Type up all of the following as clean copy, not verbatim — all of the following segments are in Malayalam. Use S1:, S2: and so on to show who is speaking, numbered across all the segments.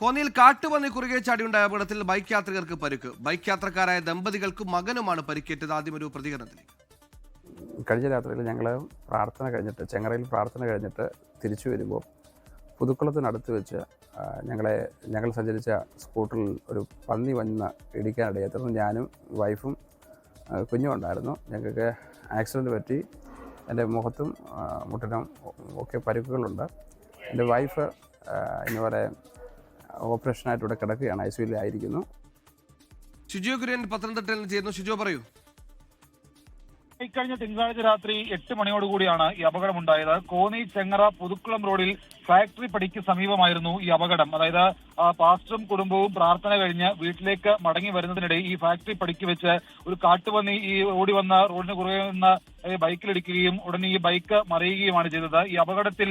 S1: കോന്നിയിൽ കാട്ടുപന്നി കുറുകെ ചാടിയുണ്ടായ അപകടത്തിൽ ബൈക്ക് യാത്രികർക്ക് പരിക്ക്. ബൈക്ക് യാത്രക്കാരായ ദമ്പതികൾക്കും മകനുമാണ് പരിക്കേറ്റത്. ആദ്യം ഒരു പ്രതികരണത്തിലേക്ക്.
S2: കഴിഞ്ഞ രാത്രിയിൽ ഞങ്ങൾ പ്രാർത്ഥന കഴിഞ്ഞിട്ട് ചെങ്ങറയിൽ പ്രാർത്ഥന കഴിഞ്ഞിട്ട് തിരിച്ചു വരുമ്പോൾ പുതുക്കുളത്തിനടുത്ത് വെച്ച് ഞങ്ങൾ സഞ്ചരിച്ച സ്കൂട്ടറിൽ ഒരു പന്നി വന്ന് ഇടിക്കാനിടയായി. തുടർന്ന് ഞാനും വൈഫും കുഞ്ഞും ഉണ്ടായിരുന്നു. ഞങ്ങൾക്ക് ആക്സിഡൻറ്റ് പറ്റി. എൻ്റെ മുഖത്തും മുട്ടിനും ഒക്കെ പരിക്കുകളുണ്ട്. എൻ്റെ വൈഫ് ഇന്നുവരെ ഓപ്പറേഷനായിട്ട് ഇവിടെ കിടക്കുകയാണ്, ICUവിലായിരിക്കുന്നു.
S1: ഷിജോ കുര്യൻ പത്തനംതിട്ടയിൽ നിന്ന് ചെയ്യുന്നു. ഷിജോ പറയൂ.
S3: ഇക്കഴിഞ്ഞ തിങ്കളാഴ്ച രാത്രി 8 മണിയോടുകൂടിയാണ് ഈ അപകടമുണ്ടായത്. കോന്നി ചെങ്ങറ പുതുക്കുളം റോഡിൽ ഫാക്ടറി പടിക്ക് സമീപമായിരുന്നു ഈ അപകടം. അതായത് പാസ്റ്ററും കുടുംബവും പ്രാർത്ഥന കഴിഞ്ഞ് വീട്ടിലേക്ക് മടങ്ങി വരുന്നതിനിടെ ഈ ഫാക്ടറി പടിക്ക് വെച്ച് ഒരു കാട്ടുപന്നി ഈ ഓടി വന്ന റോഡിന് കുറുകെ നിന്ന് ബൈക്കിലിടിക്കുകയും ഉടനെ ഈ ബൈക്ക് മറിയുകയുമാണ് ചെയ്തത്. ഈ അപകടത്തിൽ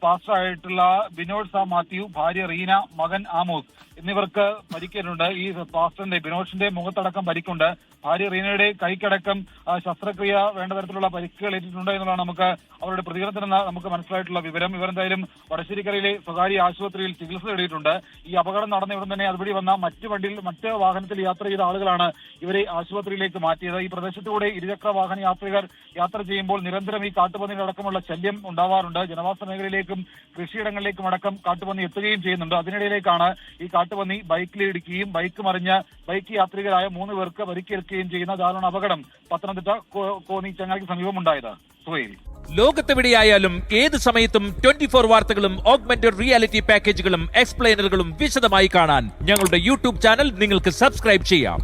S3: പാസ്റ്ററായിട്ടുള്ള ബിനോദ് സാം മാത്യു, ഭാര്യ റീന, മകൻ ആമോസ് എന്നിവർക്ക് പരിക്കേറ്റിട്ടുണ്ട്. ഈ പാസ്റ്ററിന്റെ ബിനോഷിന്റെ മുഖത്തടക്കം പരിക്കുണ്ട്. ഭാര്യ റീനയുടെ കൈക്കടക്കം ശസ്ത്രക്രിയ വേണ്ട തരത്തിലുള്ള പരിക്കുകൾ ഏറ്റിട്ടുണ്ട് എന്നുള്ളതാണ് നമുക്ക് അവരുടെ പ്രതികരണത്തിൽ നിന്ന് നമുക്ക് മനസ്സിലായിട്ടുള്ള വിവരം. ഇവരെന്തായാലും വടശ്ശേരിക്കരയിലെ സ്വകാര്യ ആശുപത്രിയിൽ ചികിത്സ തേടിയിട്ടുണ്ട്. ഈ അപകടം നടന്ന ഉടൻ തന്നെ അതുവഴി വന്ന മറ്റ് വാഹനത്തിൽ യാത്ര ചെയ്ത ആളുകളാണ് ഇവരെ ആശുപത്രിയിലേക്ക് മാറ്റിയത്. ഈ പ്രദേശത്തുകൂടെ ഇരുചക്ര വാഹന യാത്രികർ യാത്ര ചെയ്യുമ്പോൾ നിരന്തരം ഈ കാട്ടുപന്നിയുടെ അടക്കമുള്ള ശല്യം ഉണ്ടാവാറുണ്ട്. ജനവാസ മേഖലയിലേക്കും കൃഷിയിടങ്ങളിലേക്കും അടക്കം കാട്ടുപന്നി എത്തുകയും ചെയ്യുന്നുണ്ട്. അതിനിടയിലേക്കാണ് ഈ കാട്ടുപന്നി ബൈക്കിലിടിക്കുകയും ബൈക്ക് മറിഞ്ഞ് ബൈക്ക് യാത്രികരായ 3 പേർക്ക് പരിക്കേൽക്കുകയും ചെയ്യുന്ന ദാരുണ അപകടം പത്തനംതിട്ട കോന്നി ചെങ്ങറയ്ക്ക് സമീപമുണ്ടായത്. സുഹൈൽ,
S4: ലോകത്തെവിടെയായാലും ഏത് സമയത്തും 24 വാർത്തകളും ഓഗ്മെന്റഡ് റിയാലിറ്റി പാക്കേജുകളും എക്സ്പ്ലെയിനറുകളും വിശദമായി കാണാൻ ഞങ്ങളുടെ YouTube ചാനൽ നിങ്ങൾക്ക് സബ്സ്ക്രൈബ് ചെയ്യാം.